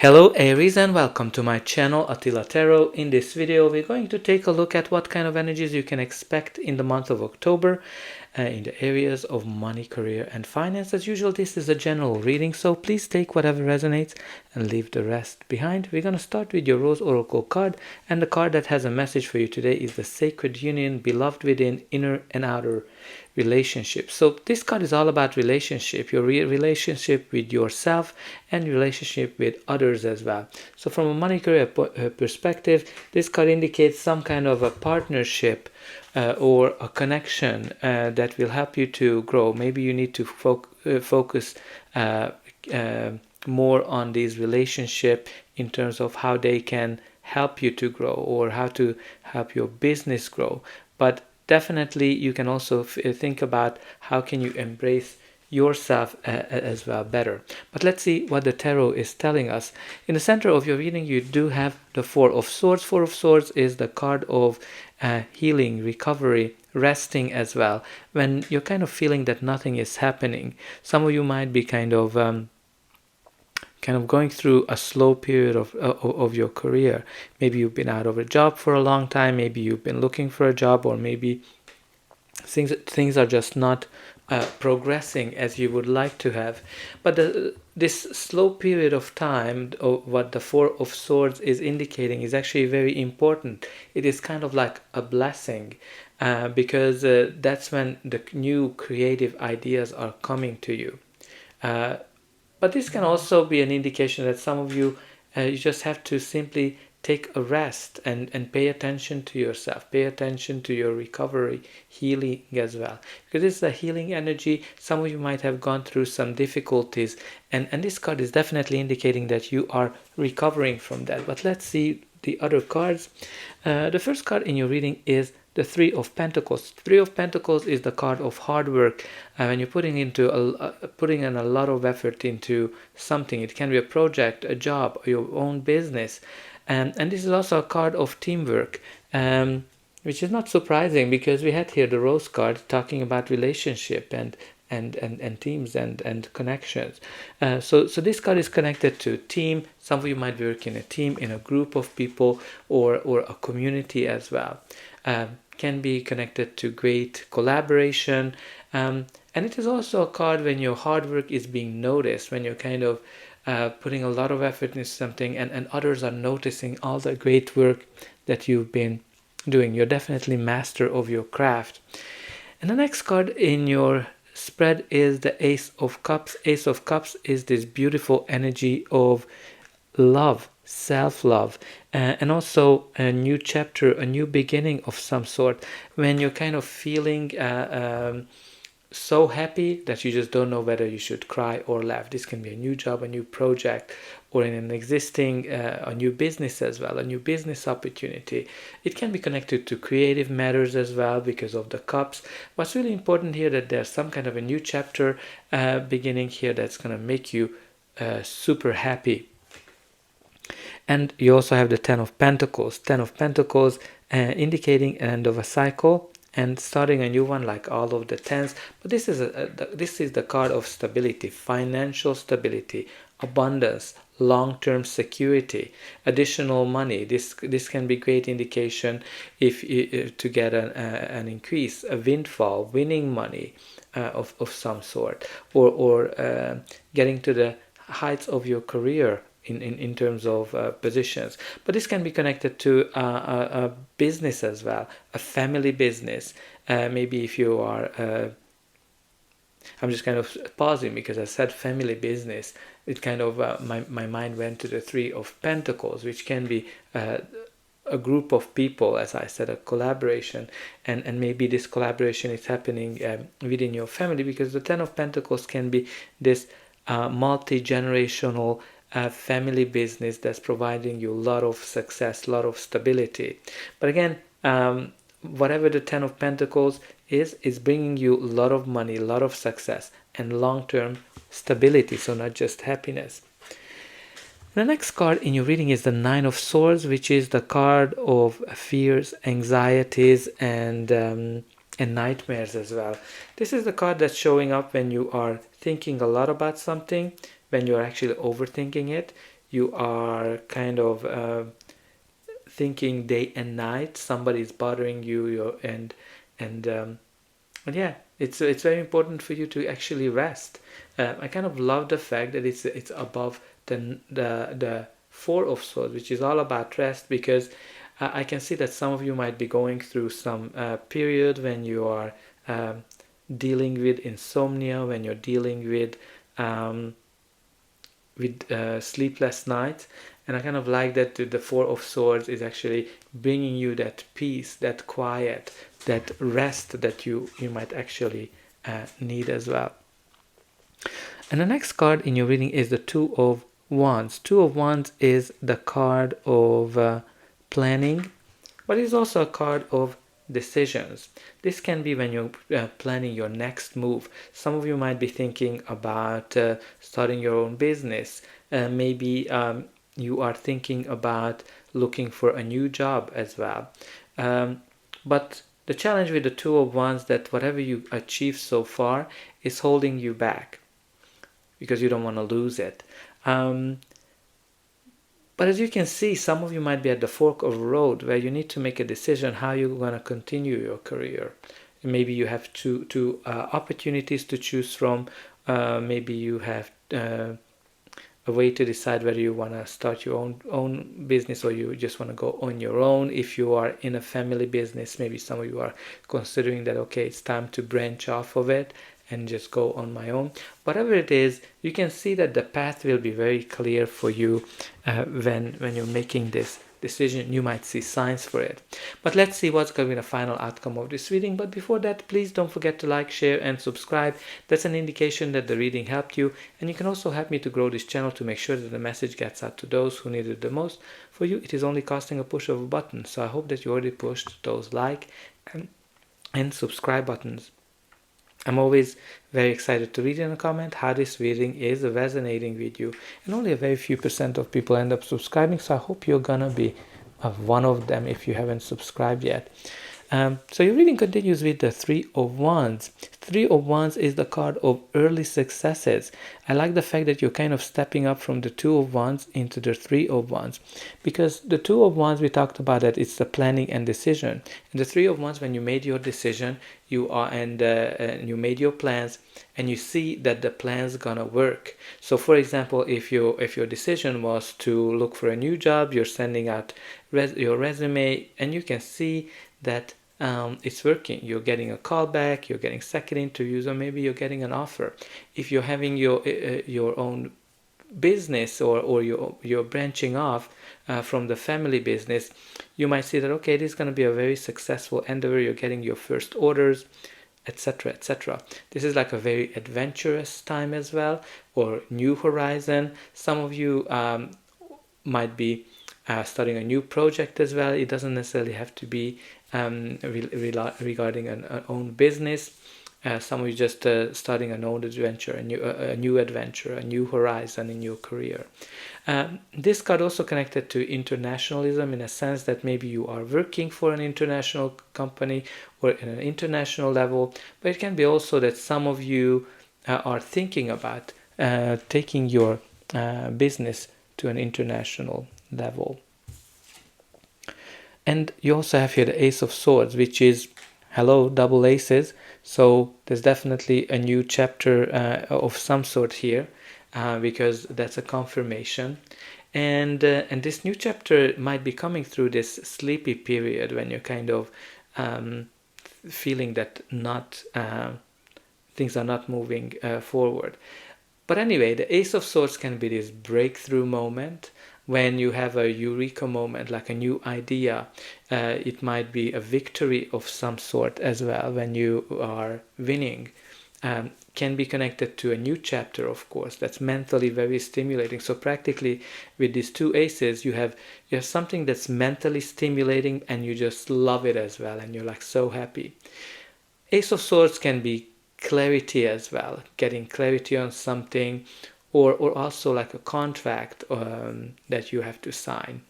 Hello Aries and welcome to my channel Attila Tarot. In this video we're going to take a look at what kind of energies you can expect in the month of October in the areas of money, career and finance. As usual, this is a general reading, so please take whatever resonates and leave the rest behind. We're going to start with your Rose Oracle card, and the card that has a message for you today is the Sacred Union, beloved within, inner and outer relationship. So this card is all about relationship, your relationship with yourself and relationship with others as well. So from a money career perspective, this card indicates some kind of a partnership or a connection that will help you to grow. Maybe you need to focus more on these relationship in terms of how they can help you to grow or how to help your business grow. But definitely you can also think about how can you embrace yourself as well better. But let's see what the tarot is telling us. In the center of your reading you do have the Four of Swords. Four of Swords is the card of healing, recovery, resting as well. When you're kind of feeling that nothing is happening, some of you might be kind of going through a slow period of your career. Maybe you've been out of a job for a long time, maybe you've been looking for a job, or maybe things are just not progressing as you would like to have. But this slow period of time, what the Four of Swords is indicating, is actually very important. It is kind of like a blessing because that's when the new creative ideas are coming to you. But this can also be an indication that some of you, you just have to simply take a rest and pay attention to yourself, pay attention to your recovery, healing as well. Because this is a healing energy. Some of you might have gone through some difficulties, and this card is definitely indicating that you are recovering from that. But let's see the other cards. The first card in your reading is the Three of Pentacles. Three of Pentacles is the card of hard work. When you're putting in a lot of effort into something, it can be a project, a job, or your own business. And this is also a card of teamwork, which is not surprising because we had here the Rose card talking about relationship and teams and connections. So this card is connected to team. Some of you might work in a team, in a group of people, or a community as well. Can be connected to great collaboration. And it is also a card when your hard work is being noticed, when you're kind of putting a lot of effort into something and others are noticing all the great work that you've been doing. You're definitely master of your craft. And the next card in your spread is the Ace of Cups. Ace of Cups is this beautiful energy of love, self-love, and also a new chapter, a new beginning of some sort, when you're kind of feeling so happy that you just don't know whether you should cry or laugh. This can be a new job, a new project, or in an existing a new business as well, a new business opportunity. It can be connected to creative matters as well because of the cups. What's really important here that there's some kind of a new chapter beginning here that's going to make you super happy. And you also have the Ten of Pentacles. Ten of Pentacles indicating an end of a cycle and starting a new one, like all of the tens. But this is the card of stability, financial stability, abundance, long-term security, additional money. This can be great indication if to get an increase, a windfall, winning money of some sort, or getting to the heights of your career in terms of positions. But this can be connected to a business as well, a family business. Maybe if you are I'm just kind of pausing because I said family business. It kind of my mind went to the Three of Pentacles, which can be a group of people, as I said, a collaboration, and maybe this collaboration is happening within your family, because the Ten of Pentacles can be this multi-generational family business that's providing you a lot of success, a lot of stability. But again, whatever the Ten of Pentacles is bringing you a lot of money, a lot of success, and long-term stability, so not just happiness. The next card in your reading is the Nine of Swords, which is the card of fears, anxieties, and nightmares as well. This is the card that's showing up when you are thinking a lot about something, when you're actually overthinking it. you are kind of thinking day and night, somebody's bothering you, and yeah, it's very important for you to actually rest. I kind of love the fact that it's above the Four of Swords, which is all about rest, because I can see that some of you might be going through some period when you are dealing with insomnia, when you're dealing um, with sleepless nights. And I kind of like that the Four of Swords is actually bringing you that peace, that quiet, that rest that you might actually need as well. And the next card in your reading is the Two of Wands. Two of Wands is the card of planning, but it's also a card of decisions. This can be when you're planning your next move. Some of you might be thinking about starting your own business. Maybe you are thinking about looking for a new job as well. But the challenge with the Two of Wands, that whatever you achieve so far is holding you back because you don't want to lose it. But as you can see, some of you might be at the fork of a road where you need to make a decision how you're going to continue your career. Maybe you have two opportunities to choose from. Maybe you have a way to decide whether you want to start your own business or you just want to go on your own. If you are in a family business, maybe some of you are considering that, okay, it's time to branch off of it and just go on my own. Whatever it is, you can see that the path will be very clear for you when you're making this decision. You might see signs for it. But let's see what's going to be the final outcome of this reading. But before that, please don't forget to like, share, and subscribe. That's an indication that the reading helped you. And you can also help me to grow this channel to make sure that the message gets out to those who need it the most. For you, it is only costing a push of a button. So I hope that you already pushed those like and subscribe buttons. I'm always very excited to read in a comment how this reading is resonating with you. And only a very few % of people end up subscribing, so I hope you're gonna be one of them if you haven't subscribed yet. So your reading continues with the Three of Wands. Three of Wands is the card of early successes. I like the fact that you're kind of stepping up from the Two of Wands into the Three of Wands, because the Two of Wands, we talked about that it's the planning and decision. And the Three of Wands, when you made your decision, you you made your plans, and you see that the plan's gonna work. So for example, if your decision was to look for a new job, you're sending out your resume, and you can see that it's working. You're getting a call back, you're getting second interviews, or maybe you're getting an offer. If you're having your own business, or you're branching off from the family business, you might see that, okay, this is going to be a very successful endeavor. You're getting your first orders, etc., etc. This is like a very adventurous time as well, or new horizon. Some of you might be starting a new project as well. It doesn't necessarily have to be regarding an own business. Some of you just starting an own adventure, a new adventure, a new horizon in your career. This card also connected to internationalism, in a sense that maybe you are working for an international company or at an international level, but it can be also that some of you are thinking about taking your business to an international level. And you also have here the Ace of Swords, which is, hello, double aces. So there's definitely a new chapter of some sort here, because that's a confirmation. And this new chapter might be coming through this sleepy period when you're kind of feeling that things are not moving forward. But anyway, the Ace of Swords can be this breakthrough moment when you have a eureka moment, like a new idea. It might be a victory of some sort as well when you are winning. Can be connected to a new chapter, of course, that's mentally very stimulating. So practically with these two aces, you have something that's mentally stimulating and you just love it as well, and you're like so happy. Ace of Swords can be clarity as well, getting clarity on something, or also like a contract that you have to sign,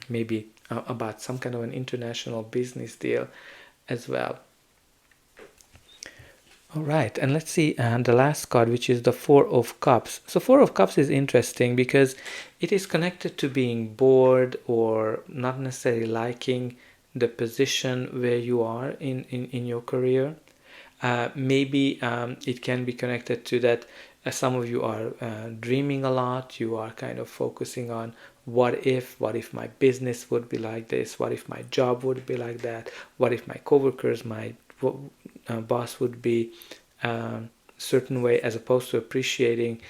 maybe about some kind of an international business deal as well. All right, and let's see the last card, which is the Four of Cups. So Four of Cups is interesting because it is connected to being bored or not necessarily liking the position where you are in your career. Maybe it can be connected to that some of you are dreaming a lot. You are kind of focusing on what if my business would be like this? What if my job would be like that? What if my coworkers, my boss would be certain way, as opposed to appreciating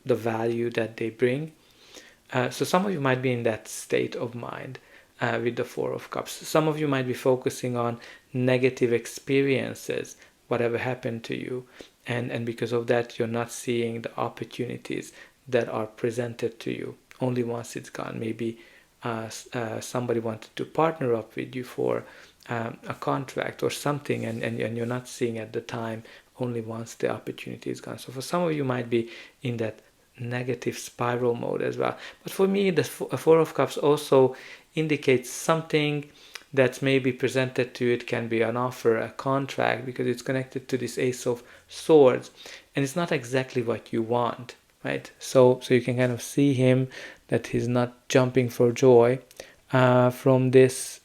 the value that they bring. So some of you might be in that state of mind with the Four of Cups. Some of you might be focusing on negative experiences, whatever happened to you, and because of that, you're not seeing the opportunities that are presented to you. Only once it's gone. Maybe somebody wanted to partner up with you for a contract or something, and you're not seeing at the time, only once the opportunity is gone. So for some of you might be in that negative spiral mode as well. But for me, the Four of Cups also indicates something that's maybe presented to you. It can be an offer, a contract, because it's connected to this Ace of Swords, and it's not exactly what you want, right? So you can kind of see him that he's not jumping for joy from this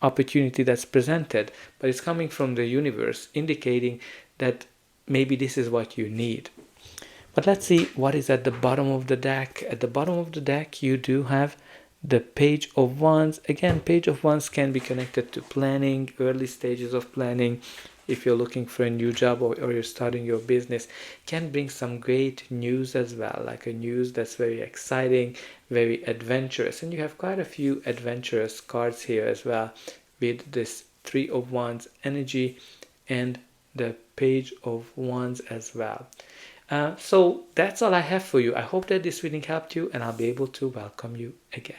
opportunity that's presented, but it's coming from the universe, indicating that maybe this is what you need. But let's see what is at the bottom of the deck. At the bottom of the deck, you do have the Page of Wands. Again, Page of Wands can be connected to planning, early stages of planning. If you're looking for a new job or you're starting your business, can bring some great news as well, like a news that's very exciting, very adventurous. And you have quite a few adventurous cards here as well, with this Three of Wands energy and the Page of Wands as well. So that's all I have for you. I hope that this reading helped you, and I'll be able to welcome you again.